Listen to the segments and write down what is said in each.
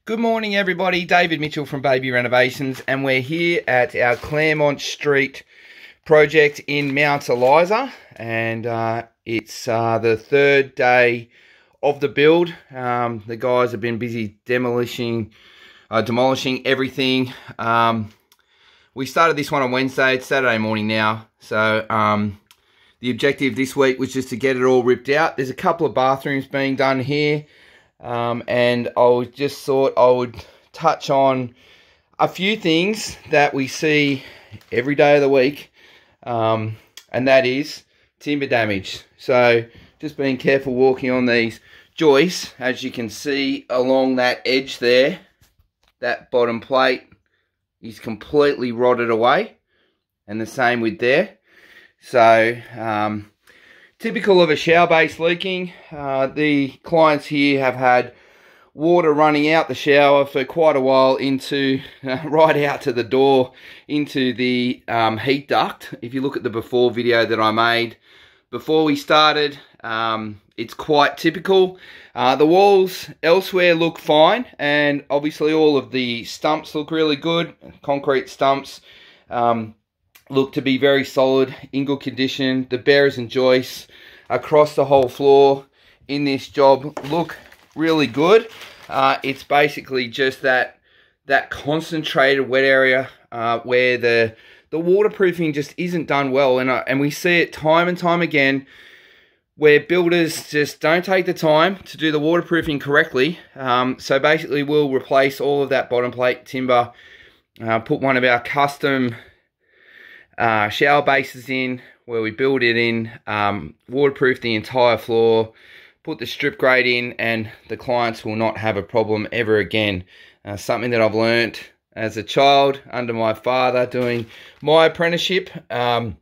Good morning everybody, David Mitchell from Bayview Renovations, and we're here at our Claremont Street project in Mount Eliza, and it's the third day of the build. The guys have been busy demolishing everything. We started this one on Wednesday, it's Saturday morning now, so the objective this week was just to get it all ripped out. There's a couple of bathrooms being done here. And I just thought I would touch on a few things that we see every day of the week, and that is timber damage. So just being careful walking on these joists. As you can see along that edge there, that bottom plate is completely rotted away, and the same with there. So typical of a shower base leaking. The clients here have had water running out the shower for quite a while into right out to the door into the heat duct. If you look at the before video that I made before we started, it's quite typical. The walls elsewhere look fine, and obviously all of the stumps look really good. Concrete stumps look to be very solid, in good condition. The bearers and joists across the whole floor in this job look really good. It's basically just that concentrated wet area where the waterproofing just isn't done well, and we see it time and time again where builders just don't take the time to do the waterproofing correctly. So basically we'll replace all of that bottom plate timber, put one of our custom shower bases in, where we build it in, waterproof the entire floor, put the strip grate in, and the clients will not have a problem ever again. Something that I've learnt as a child under my father doing my apprenticeship, and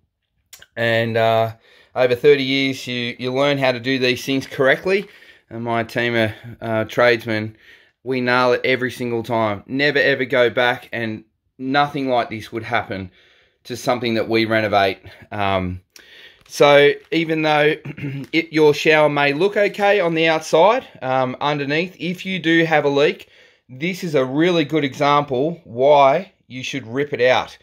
over 30 years you learn how to do these things correctly, and my team of tradesmen, we nail it every single time. Never ever go back, and nothing like this would happen to something that we renovate. So even though your shower may look okay on the outside, underneath, if you do have a leak, this is a really good example why you should rip it out.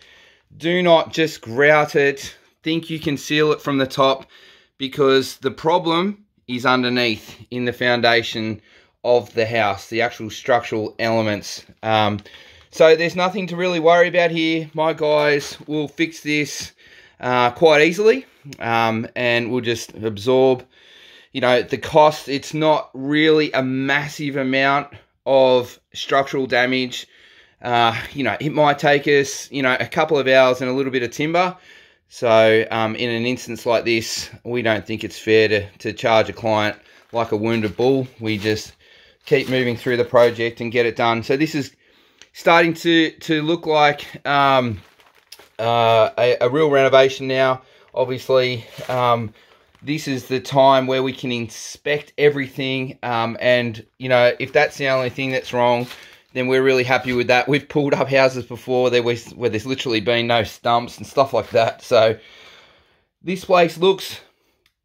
Do not just grout it, think you can seal it from the top, because the problem is underneath in the foundation of the house, the actual structural elements. So there's nothing to really worry about here. My guys will fix this quite easily, and we'll just absorb, the cost. It's not really a massive amount of structural damage. It might take us, a couple of hours and a little bit of timber. So in an instance like this, we don't think it's fair to charge a client like a wounded bull. We just keep moving through the project and get it done. So this is starting to look like a real renovation now. Obviously, this is the time where we can inspect everything, and if that's the only thing that's wrong, then we're really happy with that. We've pulled up houses before where there's literally been no stumps and stuff like that. So this place looks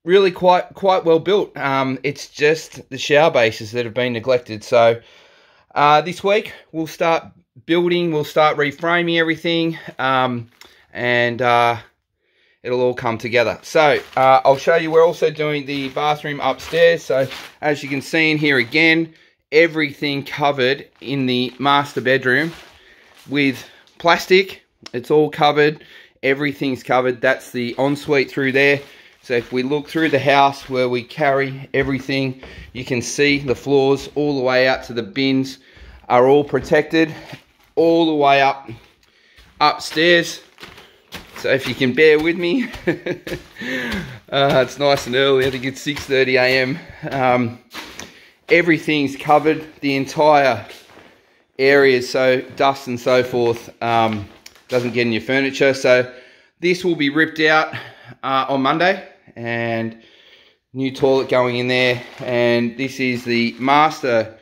really quite well built. It's just the shower bases that have been neglected. So this week we'll start building, we'll start reframing everything, and it'll all come together. So I'll show you, we're also doing the bathroom upstairs. So as you can see in here again, everything covered in the master bedroom with plastic. It's all covered, everything's covered. That's the ensuite through there. So if we look through the house where we carry everything, you can see the floors all the way out to the bins are all protected, all the way up upstairs. So if you can bear with me, it's nice and early. I think it's 6:30 a.m. Everything's covered, the entire area, so dust and so forth doesn't get in your furniture. So this will be ripped out on Monday, and new toilet going in there. And this is the master,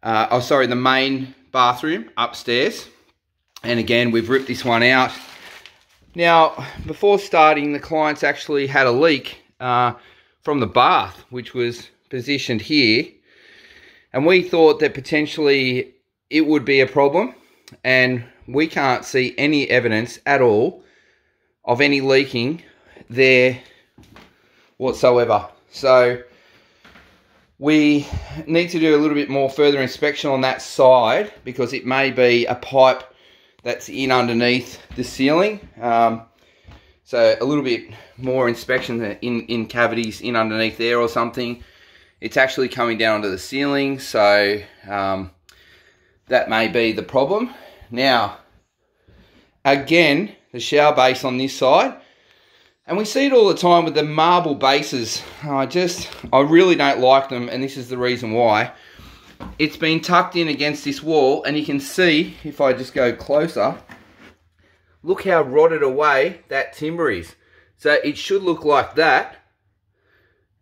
the main bathroom upstairs. And again, we've ripped this one out. Now, before starting, the clients actually had a leak from the bath, which was positioned here. And we thought that potentially it would be a problem, and we can't see any evidence at all of any leaking there whatsoever. So we need to do a little bit more further inspection on that side, because it may be a pipe that's in underneath the ceiling. So a little bit more inspection in cavities in underneath there or something. It's actually coming down onto the ceiling, so that may be the problem. Now, again, the shower base on this side, and we see it all the time with the marble bases. I really don't like them, and this is the reason why. It's been tucked in against this wall, and you can see, if I just go closer, look how rotted away that timber is. So it should look like that,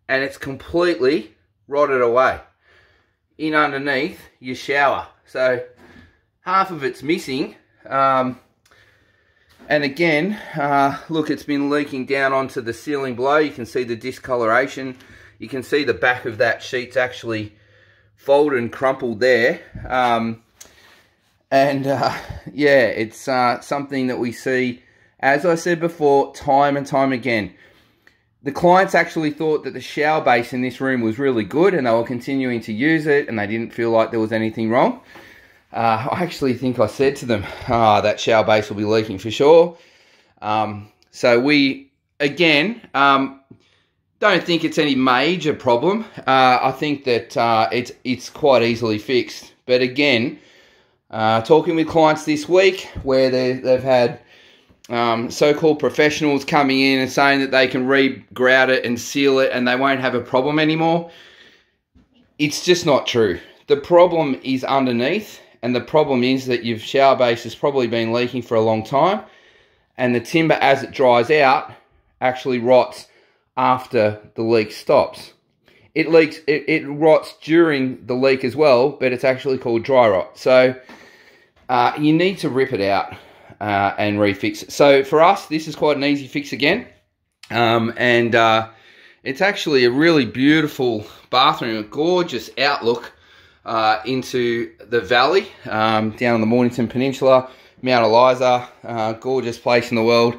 and it's completely rotted away in underneath your shower. So half of it's missing. And again, look, it's been leaking down onto the ceiling below. You can see the discoloration. You can see the back of that sheet's actually folded and crumpled there. Yeah, it's something that we see, as I said before, time and time again. The clients actually thought that the shower base in this room was really good, and they were continuing to use it, and they didn't feel like there was anything wrong. I actually think I said to them, that shower base will be leaking for sure. So we, again, don't think it's any major problem. I think that it's quite easily fixed. But again, talking with clients this week where they've had so-called professionals coming in and saying that they can re-grout it and seal it and they won't have a problem anymore. It's just not true. The problem is underneath, and the problem is that your shower base has probably been leaking for a long time, and the timber, as it dries out, actually rots after the leak stops. It rots during the leak as well, but it's actually called dry rot. So you need to rip it out and refix it. So for us, this is quite an easy fix again. It's actually a really beautiful bathroom, a gorgeous outlook into the valley, down on the Mornington Peninsula, Mount Eliza, gorgeous place in the world.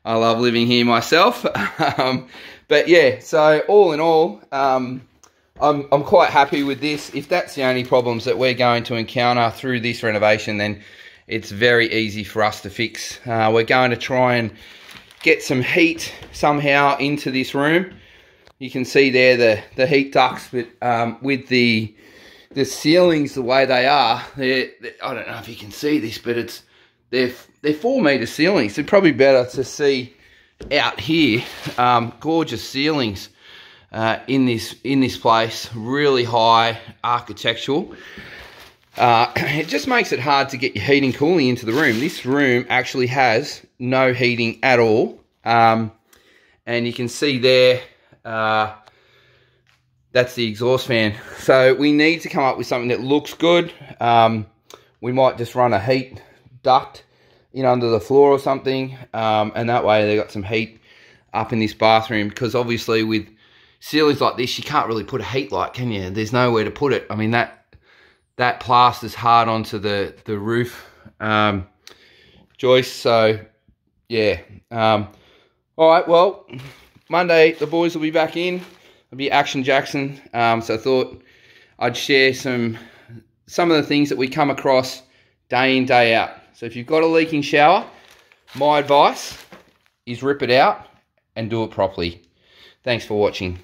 I love living here myself. But yeah, so all in all, I'm quite happy with this. If that's the only problems that we're going to encounter through this renovation, then it's very easy for us to fix. We're going to try and get some heat somehow into this room. You can see there the heat ducts, but with the ceilings the way they are, I don't know if you can see this, but they're 4 meter ceilings. They're probably better to see out here. Gorgeous ceilings in this place, really high architectural. It just makes it hard to get your heating and cooling into the room. This room actually has no heating at all, and you can see there, that's the exhaust fan. So we need to come up with something that looks good. We might just run a heat duct in under the floor or something, and that way they got some heat up in this bathroom, because obviously with ceilings like this, you can't really put a heat light, can you? There's nowhere to put it. I mean, that plaster's hard onto the roof joist. So yeah, all right, well, Monday the boys will be back in. It'll be Action Jackson. So I thought I'd share some of the things that we come across day in, day out. So if you've got a leaking shower, my advice is rip it out and do it properly. Thanks for watching.